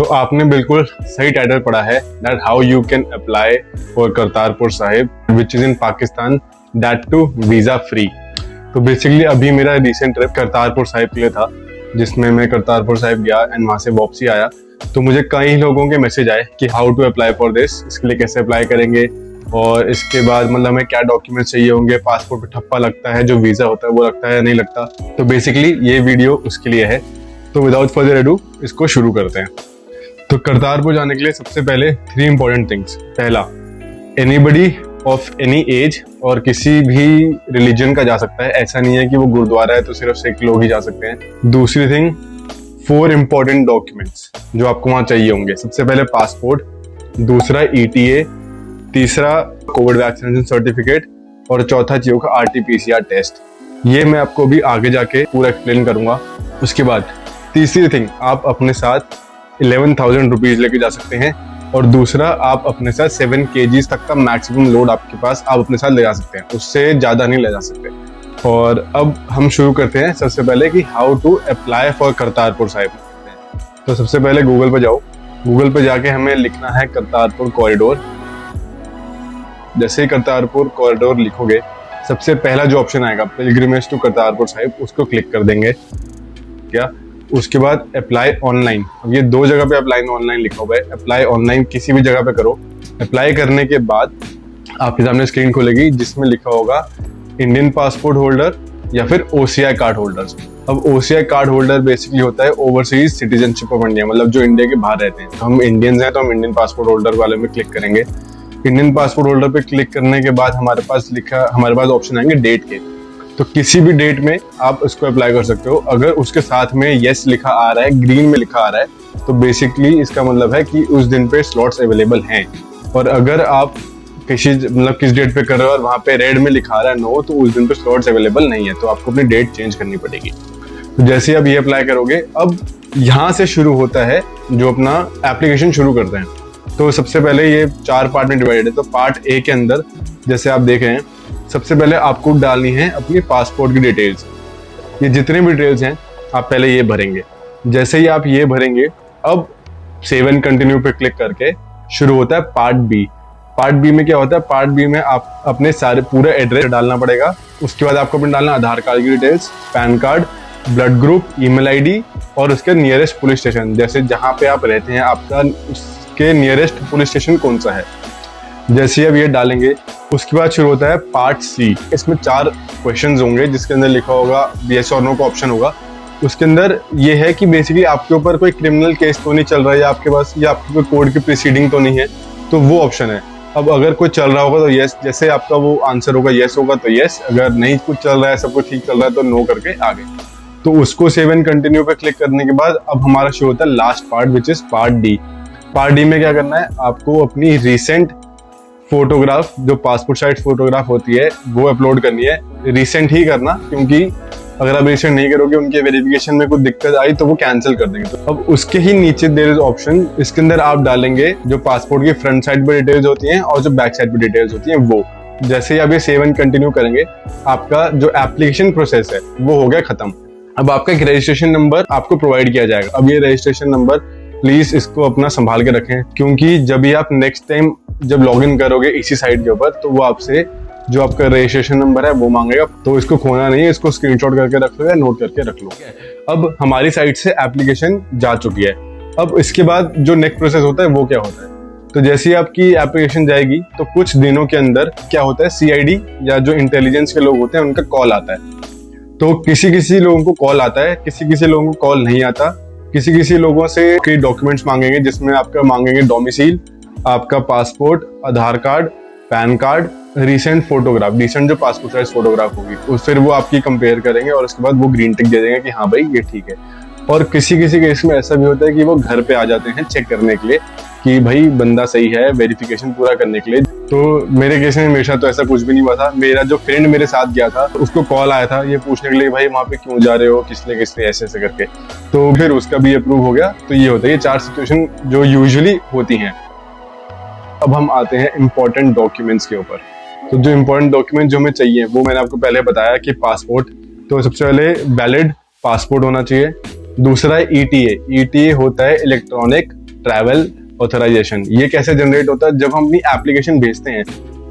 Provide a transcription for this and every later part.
आपने बिल्कुल सही टाइटल पढ़ा है, that how you can apply for Kartarpur Sahib which is in Pakistan, that too visa free. तो बेसिकली अभी मेरा रिसेंट ट्रिप करतारपुर साहिब के लिए था, जिसमें मैं करतारपुर साहिब गया एंड वहां से वापसी आया। तो मुझे कई लोगों के मैसेज आए कि how to apply for this, इसके लिए कैसे अप्लाई करेंगे और इसके बाद मतलब हमें क्या डॉक्यूमेंट चाहिए होंगे, पासपोर्ट पे ठप्पा लगता है, जो वीजा होता है वो लगता है या नहीं लगता। तो बेसिकली ये वीडियो उसके लिए है। तो विदाउट फर्दर अडू इसको शुरू करते हैं। तो करतारपुर जाने के लिए सबसे पहले 3 इंपॉर्टेंट थिंग्स। पहला, एनीबडी ऑफ एनी एज और किसी भी रिलीजन का जा सकता है, ऐसा नहीं है कि वो गुरुद्वारा है तो सिर्फ सिख लोग ही जा सकते हैं। दूसरी थिंग, 4 इंपॉर्टेंट डॉक्यूमेंट्स जो आपको वहां चाहिए होंगे। सबसे पहले पासपोर्ट, दूसरा ETA, तीसरा कोविड वैक्सीनेशन सर्टिफिकेट और चौथा चाहिए होगा RT-PCR टेस्ट। ये मैं आपको अभी आगे जाके पूरा एक्सप्लेन करूंगा। उसके बाद तीसरी थिंग, आप अपने साथ 11,000 रुपीज लेके जा सकते हैं और दूसरा आप अपने साथ 7 kg तक का मैक्सिमम लोड आपके पास आप अपने साथ ले जा सकते हैं, उससे ज्यादा नहीं ले जा सकते। और अब हम शुरू करते हैं सबसे पहले कि how to apply for Kartarpur Sahib. तो सबसे पहले गूगल पे जाओ, गूगल पे जाके हमें लिखना है करतारपुर कॉरिडोर। जैसे ही करतारपुर कॉरिडोर लिखोगे, सबसे पहला जो ऑप्शन आएगा पिलग्रिमेज टू करतारपुर साहिब, उसको क्लिक कर देंगे। क्या उसके बाद अप्लाई ऑनलाइन, अब ये 2 जगह पे अप्लाई ऑनलाइन लिखा हुआ है, अप्लाई ऑनलाइन किसी भी जगह पे करो। अप्लाई करने के बाद आपके सामने स्क्रीन खुलेगी जिसमें लिखा होगा इंडियन पासपोर्ट होल्डर या फिर OCI कार्ड होल्डर्स। अब OCI कार्ड होल्डर बेसिकली होता है ओवरसीज सिटीजनशिप ऑफ इंडिया, मतलब जो इंडिया के बाहर रहते हैं। तो हम इंडियंस हैं तो हम इंडियन पासपोर्ट होल्डर वाले में क्लिक करेंगे। इंडियन पासपोर्ट होल्डर पे क्लिक करने के बाद हमारे पास ऑप्शन आएंगे डेट के। तो किसी भी डेट में आप इसको अप्लाई कर सकते हो। अगर उसके साथ में यस लिखा आ रहा है, ग्रीन में लिखा आ रहा है, तो बेसिकली इसका मतलब है कि उस दिन पे स्लॉट्स अवेलेबल हैं। और अगर आप किस डेट पे कर रहे हो और वहाँ पे रेड में लिखा आ रहा है नो, तो उस दिन पे स्लॉट्स अवेलेबल नहीं है, तो आपको अपनी डेट चेंज करनी पड़ेगी। तो जैसे आप ये अप्लाई करोगे, अब यहाँ से शुरू होता है जो अपना एप्लीकेशन शुरू करते हैं। तो सबसे पहले ये 4 पार्ट में डिवाइडेड है। तो पार्ट A के अंदर जैसे आप देख रहे हैं, सबसे पहले आपको डालनी है अपनी पासपोर्ट की डिटेल्स। ये जितने भी डिटेल्स हैं आप पहले ये भरेंगे। जैसे ही आप ये भरेंगे, अब सेव एंड कंटिन्यू पे क्लिक करके शुरू होता है पार्ट B। पार्ट B में क्या होता है, पार्ट B में आप अपने सारे पूरा एड्रेस डालना पड़ेगा। उसके बाद आपको अपने डालना आधार कार्ड की details, pan card, blood group, email ID और उसके नियरेस्ट पुलिस स्टेशन, जैसे जहाँ पे आप रहते हैं आपका उसके नियरेस्ट पुलिस स्टेशन कौन सा है। जैसे अब ये डालेंगे, उसके बाद शुरू होता है पार्ट C। इसमें 4 क्वेश्चंस होंगे जिसके अंदर लिखा होगा यस और नो का ऑप्शन होगा। उसके अंदर ये है कि बेसिकली आपके ऊपर कोई क्रिमिनल केस तो नहीं चल रहा है या आपके पास या आपकी कोई कोर्ट की प्रीसीडिंग तो नहीं है, तो वो ऑप्शन है। अब अगर कुछ चल रहा होगा तो यस, जैसे आपका वो आंसर होगा यस होगा तो यस, अगर नहीं कुछ चल रहा है, सब कुछ ठीक चल रहा है तो नो करके आगे। तो उसको सेव एंड कंटिन्यू पे क्लिक करने के बाद अब हमारा शुरू होता है last part which is part D। Part D में क्या करना है, आपको अपनी रिसेंट फोटोग्राफ, जो पासपोर्ट साइज फोटोग्राफ होती है, वो अपलोड करनी है। रिसेंट ही करना, क्योंकि अगर आप रिसेंट नहीं करोगे, उनके वेरिफिकेशन में कुछ दिक्कत आई तो वो कैंसिल कर देंगे। तो अब उसके ही नीचे देयर इज ऑप्शन, इसके अंदर आप डालेंगे जो पासपोर्ट की फ्रंट साइड पे डिटेल्स होती हैं और जो बैक साइड पे डिटेल्स होती हैं वो। जैसे ही आप ये सेव एंड कंटिन्यू करेंगे, आपका जो एप्लीकेशन प्रोसेस है वो हो गया खत्म। अब आपका एक रजिस्ट्रेशन नंबर आपको प्रोवाइड किया जाएगा। अब ये रजिस्ट्रेशन नंबर प्लीज इसको अपना संभाल के रखें, क्योंकि जब भी आप नेक्स्ट टाइम जब लॉगिन करोगे इसी साइट के ऊपर, तो वो आपसे जो आपका रजिस्ट्रेशन नंबर है वो मांगेगा। तो इसको खोना नहीं है, इसको स्क्रीनशॉट करके रख लो या नोट करके रख लो। अब हमारी साइट से एप्लीकेशन जा चुकी है। अब इसके बाद जो नेक्स्ट प्रोसेस होता है वो क्या होता है, तो जैसे ही आपकी एप्लीकेशन जाएगी तो कुछ दिनों के अंदर क्या होता है, CID या जो इंटेलिजेंस के लोग होते हैं उनका कॉल आता है। तो किसी किसी लोगों को कॉल आता है, किसी किसी लोगों को कॉल नहीं आता। किसी किसी लोगों से कई डॉक्यूमेंट्स मांगेंगे, जिसमें आपका मांगेंगे डोमिसाइल, आपका passport, Aadhaar card, PAN card, recent photograph, recent जो पासपोर्ट साइज फोटोग्राफ होगी, फिर वो आपकी कंपेयर करेंगे और उसके बाद वो ग्रीन टिक दे देंगे कि हाँ भाई ये ठीक है। और किसी किसी केस में ऐसा भी होता है कि वो घर पे आ जाते हैं चेक करने के लिए कि भाई बंदा सही है, वेरिफिकेशन पूरा करने के लिए। तो मेरे केस में हमेशा तो ऐसा कुछ भी नहीं हुआ था। मेरा जो फ्रेंड मेरे साथ गया था, उसको कॉल आया था ये पूछने के लिए भाई वहाँ पे क्यों जा रहे हो, किस लिए ऐसे ऐसे करके, तो फिर उसका भी अप्रूव हो गया। तो ये होता है, ये 4 सिचुएशन जो यूजुअली होती हैं। अब हम आते हैं इम्पोर्टेंट डॉक्यूमेंट्स के ऊपर। तो जो इम्पोर्टेंट डॉक्यूमेंट जो हमें चाहिए वो मैंने आपको पहले बताया कि पासपोर्ट, तो सबसे पहले वैलिड पासपोर्ट होना चाहिए। दूसरा है ETA होता है इलेक्ट्रॉनिक ट्रैवल ऑथराइजेशन। ये कैसे जनरेट होता है? जब हम अपनी एप्लीकेशन भेजते हैं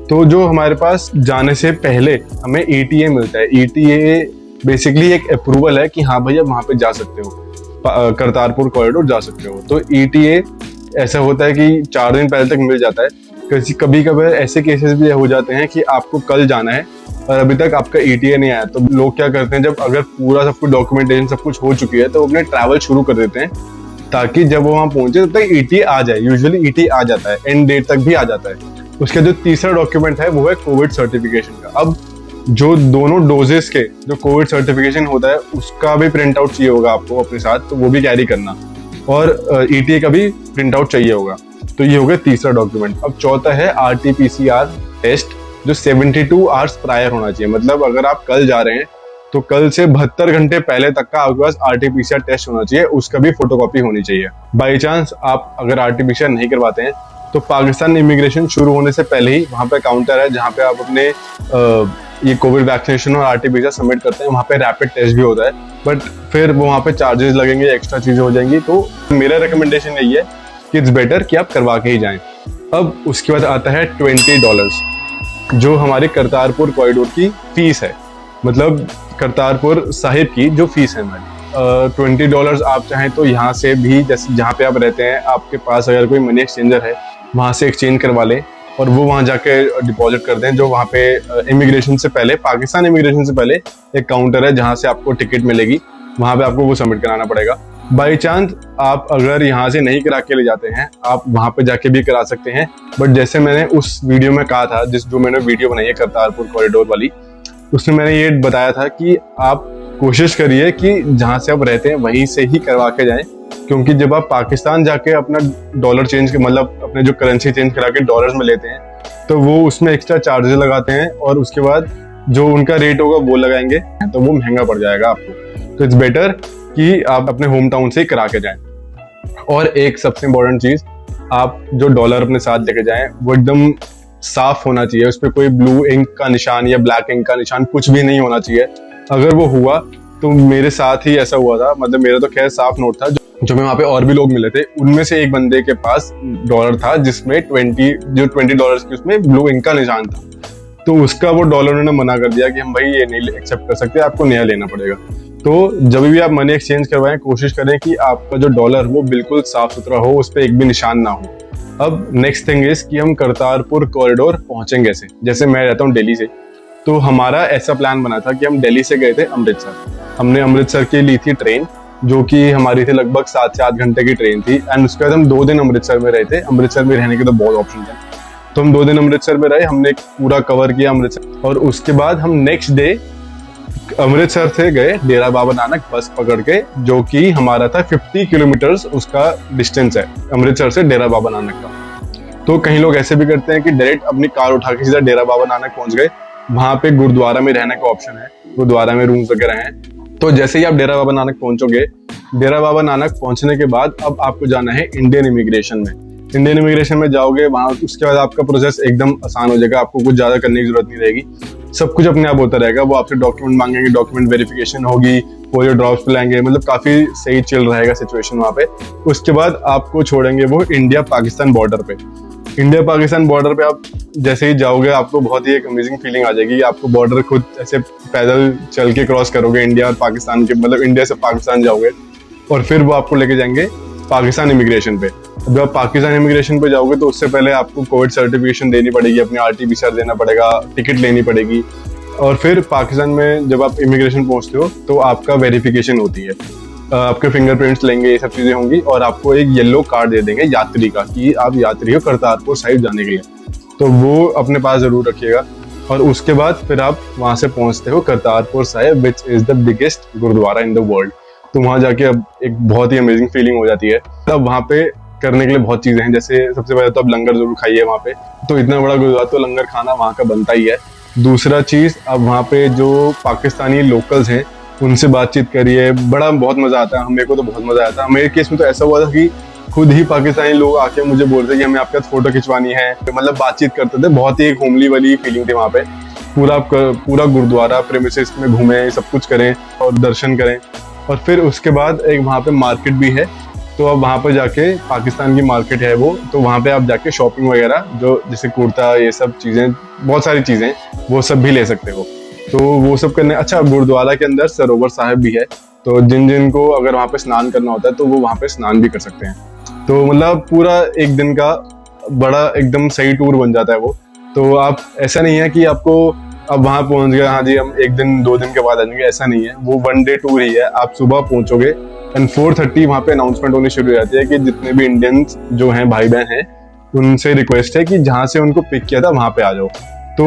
तो जो हमारे पास जाने से पहले हमें ETA मिलता है। ETA बेसिकली एक अप्रूवल है कि हाँ भैया वहाँ पे जा सकते हो, करतारपुर कॉरिडोर जा सकते हो। तो ETA ऐसा होता है कि 4 दिन पहले तक मिल जाता है। कभी कभी ऐसे केसेस भी हो जाते हैं कि आपको कल जाना है और अभी तक आपका ETA नहीं आया, तो लोग क्या करते हैं, जब अगर पूरा सब कुछ डॉक्यूमेंटेशन सब कुछ हो चुकी है तो वो अपने ट्रैवल शुरू कर देते हैं, ताकि जब वो वहाँ पहुंचे तब तक ETA आ जाए। यूजुअली ETA आ जाता है, एंड डेट तक भी आ जाता है। उसका जो तीसरा डॉक्यूमेंट है वो है कोविड सर्टिफिकेशन का। अब जो दोनों डोजेस के जो कोविड सर्टिफिकेशन होता है उसका भी प्रिंट आउट चाहिए होगा आपको अपने साथ, तो वो भी कैरी करना, और ETA का भी प्रिंट आउट चाहिए होगा। तो ये हो गया तीसरा डॉक्यूमेंट। अब चौथा है RT-PCR टेस्ट, जो 72 आवर्स प्रायर होना चाहिए। मतलब अगर आप कल जा रहे हैं तो कल से 72 घंटे पहले तक का आपके पास RT-PCR टेस्ट होना चाहिए, उसका भी फोटोकॉपी होनी चाहिए। बाई चांस आप अगर RT-PCR नहीं करवाते हैं तो पाकिस्तान इमिग्रेशन शुरू होने से पहले ही वहाँ पे काउंटर है जहाँ पे आप अपने ये कोविड वैक्सीनेशन और RT-PCR सबमिट करते हैं। वहाँ पे रैपिड टेस्ट भी होता है, बट फिर वहाँ पे चार्जेस लगेंगे, एक्स्ट्रा चीजें हो जाएंगी। तो मेरा रिकमेंडेशन यही है कि इट्स बेटर कि आप करवा के ही जाएं। अब उसके बाद आता है $20, जो हमारे करतारपुर कॉरिडोर की फीस है, मतलब करतारपुर साहिब की जो फीस है हमारी। $20 आप चाहें तो यहाँ से भी, जैसे जहाँ पे आप रहते हैं आपके पास अगर कोई मनी एक्सचेंजर है वहाँ से एक्सचेंज करवा लें और वो वहाँ जाके डिपॉजिट कर दें। जो वहाँ पे इमिग्रेशन से पहले, पाकिस्तान इमिग्रेशन से पहले एक काउंटर है जहाँ से आपको टिकट मिलेगी, वहाँ पे आपको वो सबमिट कराना पड़ेगा। बाई चांस आप अगर यहाँ से नहीं करा के ले जाते हैं, आप वहाँ पे जाके भी करा सकते हैं। बट जैसे मैंने उस वीडियो में कहा था, जो मैंने वीडियो बनाई है करतारपुर कॉरिडोर वाली, उसमें मैंने ये बताया था कि आप कोशिश करिए कि जहाँ से आप रहते हैं वहीं से ही करवा के जाएं, क्योंकि जब आप पाकिस्तान जाके अपना डॉलर चेंज, मतलब अपने जो करेंसी चेंज करा के डॉलर्स में लेते हैं, तो वो उसमें एक्स्ट्रा चार्जेस लगाते हैं और उसके बाद जो उनका रेट होगा वो लगाएंगे, तो वो महंगा पड़ जाएगा आपको। तो इट्स बेटर कि आप अपने होम टाउन से ही करा के जाएं। और एक सबसे इम्पोर्टेंट चीज, आप जो डॉलर अपने साथ लेके जाएं वो एकदम साफ होना चाहिए, उस पर कोई ब्लू इंक का निशान या ब्लैक इंक का निशान कुछ भी नहीं होना चाहिए। अगर वो हुआ तो मेरे साथ ही ऐसा हुआ था, मतलब मेरा तो खैर साफ नोट था, जो मैं वहाँ पे और भी लोग मिले थे, उनमें से एक बंदे के पास डॉलर था जिसमें $20 की उसमें ब्लू इंक का निशान था। तो उसका वो डॉलर उन्होंने मना कर दिया कि हम भाई ये नहीं एक्सेप्ट कर सकते, आपको नया लेना पड़ेगा। तो जब भी आप मनी एक्सचेंज करवाएं कोशिश करें कि आपका जो डॉलर वो बिल्कुल साफ सुथरा हो, उस पर एक भी निशान ना हो। अब नेक्स्ट थिंग इज कि हम करतारपुर कॉरिडोर पहुंचेंगे कैसे। जैसे मैं रहता हूँ दिल्ली से, तो हमारा ऐसा प्लान बना था कि हम दिल्ली से गए थे अमृतसर। हमने अमृतसर की ली थी ट्रेन, जो कि हमारी थी लगभग 7 से 8 घंटे की ट्रेन थी। एंड उसके बाद हम 2 दिन अमृतसर में रहे थे। अमृतसर में रहने के तो बहुत ऑप्शन थे, तो हम 2 दिन अमृतसर में रहे, हमने पूरा कवर किया अमृतसर। और उसके बाद हम नेक्स्ट डे अमृतसर से गए डेरा बाबा नानक बस पकड़ के, जो कि हमारा था 50 किलोमीटर्स उसका डिस्टेंस है अमृतसर से डेरा बाबा नानक का। तो कई लोग ऐसे भी करते हैं कि डायरेक्ट अपनी कार उठा के सीधा डेरा बाबा नानक पहुंच गए। वहां पे गुरुद्वारा में रहने का ऑप्शन है, गुरुद्वारा में रूम्स वगैरह हैं। तो जैसे ही आप डेरा बाबा नानक पहुंचोगे, डेरा बाबा नानक पहुंचने के बाद अब आपको जाना है इंडियन इमिग्रेशन में। इंडियन इमिग्रेशन में जाओगे वहां, उसके बाद आपका प्रोसेस एकदम आसान हो जाएगा, आपको कुछ ज्यादा करने की जरूरत नहीं रहेगी, सब कुछ अपने आप होता रहेगा। वो आपसे डॉक्यूमेंट मांगेंगे, डॉक्यूमेंट वेरिफिकेशन होगी, पोलियो ड्रॉप्स पिलाएंगे, मतलब काफी सही चल रहेगा सिचुएशन वहां पे। उसके बाद आपको छोड़ेंगे वो इंडिया पाकिस्तान बॉर्डर पे। इंडिया पाकिस्तान बॉर्डर पे आप जैसे ही जाओगे आपको बहुत ही एक अमेजिंग फीलिंग आ जाएगी। आपको बॉर्डर खुद ऐसे पैदल चल के क्रॉस करोगे इंडिया और पाकिस्तान के, मतलब इंडिया से पाकिस्तान जाओगे, और फिर वो आपको लेके जाएंगे पाकिस्तान इमिग्रेशन पे। जब आप पाकिस्तान इमिग्रेशन पे जाओगे तो उससे पहले आपको कोविड सर्टिफिकेशन देनी पड़ेगी, अपनी RT-PCR देना पड़ेगा, टिकट लेनी पड़ेगी। और फिर पाकिस्तान में जब आप इमिग्रेशन पहुंचते हो तो आपका वेरिफिकेशन होती है, आपके फिंगरप्रिंट्स लेंगे, ये सब चीजें होंगी, और आपको एक येलो कार्ड दे देंगे यात्री का कि आप यात्री हो करतारपुर साहिब जाने के लिए। तो वो अपने पास जरूर रखिएगा। और उसके बाद फिर आप वहां से पहुंचते हो Kartarpur Sahib, which is the biggest gurdwara in the world. तो वहां जाके अब एक बहुत ही अमेजिंग फीलिंग हो जाती है। तब वहां पे करने के लिए बहुत चीजें हैं, जैसे सबसे पहले तो आप लंगर जरूर खाइए वहां पे, तो इतना बड़ा गुरुद्वारा तो लंगर खाना वहां का बनता ही है। दूसरा चीज, अब वहां पे जो पाकिस्तानी लोकल्स हैं उनसे बातचीत करिए, बहुत मजा आता है। मेरे को तो बहुत मजा आया था। मेरे केस में तो ऐसा हुआ था कि खुद ही पाकिस्तानी लोग आके मुझे बोल रहे कि हमें आपके साथ फोटो खिंचवानी है, मतलब बातचीत करते थे। बहुत ही एक होमली वाली फीलिंग थी वहां पे। पूरा गुरुद्वारा प्रेमिसेस में घूमें, सब कुछ करें और दर्शन करें। और फिर उसके बाद एक वहाँ पे मार्केट भी है, तो अब वहाँ पर जाके पाकिस्तान की मार्केट है वो, तो वहाँ पे आप जाके शॉपिंग वगैरह जो जैसे कुर्ता ये सब चीज़ें, बहुत सारी चीज़ें वो सब भी ले सकते हो। तो वो सब करने, अच्छा गुरुद्वारा के अंदर सरोवर साहिब भी है, तो जिन जिन को अगर वहाँ पे स्नान करना होता है तो वो वहाँ पे स्नान भी कर सकते हैं। तो मतलब पूरा एक दिन का बड़ा एकदम सही टूर बन जाता है वो। तो आप, ऐसा नहीं है कि आपको अब वहाँ पहुँच गए, हाँ जी हम एक दिन 2 दिन के बाद आ जाएंगे, ऐसा नहीं है। वो 1 डे टूर ही है। आप सुबह पहुँचोगे एंड 4:30 वहाँ पे अनाउंसमेंट होनी शुरू हो जाती है कि जितने भी इंडियंस जो हैं भाई बहन हैं उनसे रिक्वेस्ट है कि जहाँ से उनको पिक किया था वहाँ पे आ जाओ। तो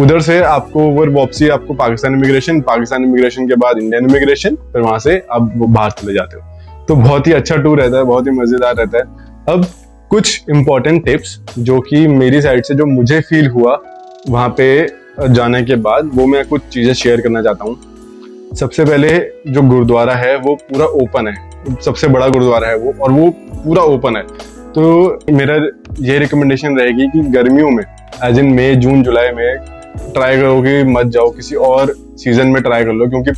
उधर से आपको ओवर वापसी आपको पाकिस्तान इमिग्रेशन के बाद इंडियन इमिग्रेशन, फिर वहां से आप बाहर चले जाते हो। तो बहुत ही अच्छा टूर रहता है, बहुत ही मजेदार रहता है। अब कुछ इंपॉर्टेंट टिप्स जो कि मेरी साइड से जो मुझे फील हुआ वहां पे जाने के बाद, वो मैं कुछ चीजें शेयर करना चाहता हूँ। सबसे पहले जो गुरुद्वारा है वो पूरा ओपन है, सबसे बड़ा गुरुद्वारा है वो, और वो पूरा ओपन है। तो मेरा ये रिकमेंडेशन रहेगी कि गर्मियों में एज इन मई जून जुलाई में ट्राई करो कि मत जाओ, किसी और सीजन में ट्राई कर लो, क्योंकि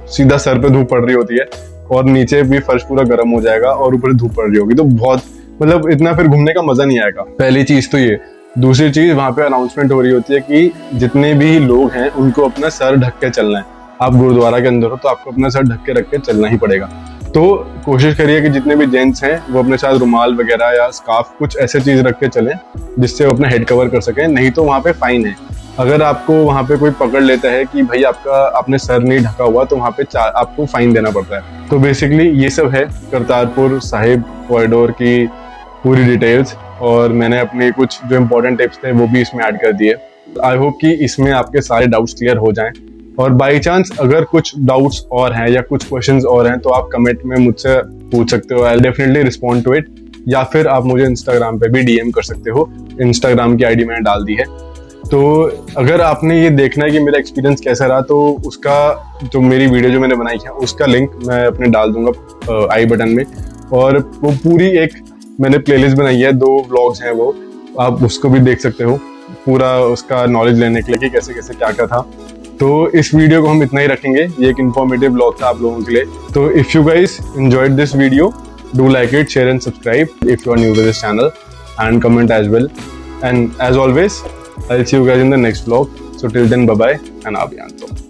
सीधा सर पे धूप पड़ रही होती है और नीचे भी फर्श पूरा गर्म हो जाएगा और ऊपर धूप पड़ रही होगी, तो बहुत मतलब इतना फिर घूमने का मजा नहीं आएगा। पहली चीज तो ये। दूसरी चीज, वहां पे अनाउंसमेंट हो रही होती है कि जितने भी लोग हैं उनको अपना सर ढक के चलना है। आप गुरुद्वारा के अंदर हो तो आपको अपना सर ढक के रख के चलना ही पड़ेगा। तो कोशिश करिए कि जितने भी जेंट्स हैं वो अपने साथ रुमाल वगैरह या स्कार्फ कुछ ऐसे चीज रख के चलें जिससे वो अपना हेड कवर कर सकें, नहीं तो वहाँ पे फाइन है। अगर आपको वहाँ पे कोई पकड़ लेता है कि भाई आपने सर नहीं ढका हुआ, तो वहाँ पे आपको फाइन देना पड़ता है। तो बेसिकली ये सब है करतारपुर साहिब कॉरिडोर की पूरी डिटेल्स, और मैंने अपने कुछ जो इम्पोर्टेंट टिप्स थे वो भी इसमें ऐड कर दिए। आई होप कि इसमें आपके सारे डाउट्स क्लियर हो जाएं, और बाई चांस अगर कुछ डाउट्स और हैं या कुछ क्वेश्चंस और हैं तो आप कमेंट में मुझसे पूछ सकते हो। I definitely respond to it, या फिर आप मुझे इंस्टाग्राम पे भी डीएम कर सकते हो। इंस्टाग्राम की आईडी मैंने डाल दी है। तो अगर आपने ये देखना है कि मेरा एक्सपीरियंस कैसा रहा, तो उसका जो मेरी वीडियो जो मैंने बनाई है उसका लिंक मैं अपने डाल दूंगा आई बटन में, और वो पूरी एक मैंने प्लेलिस्ट बनाई है, 2 व्लॉग्स हैं वो, आप उसको भी देख सकते हो पूरा उसका नॉलेज लेने के लिए कि कैसे कैसे क्या क्या था। तो इस वीडियो को हम इतना ही रखेंगे, ये एक इन्फॉर्मेटिव व्लॉग था आप लोगों के लिए। तो if you guys enjoyed this video, do like it, share and subscribe if you are new to this channel, and comment as well. And as always, I'll see you guys in the next vlog. So till then, bye bye and Abhyanto.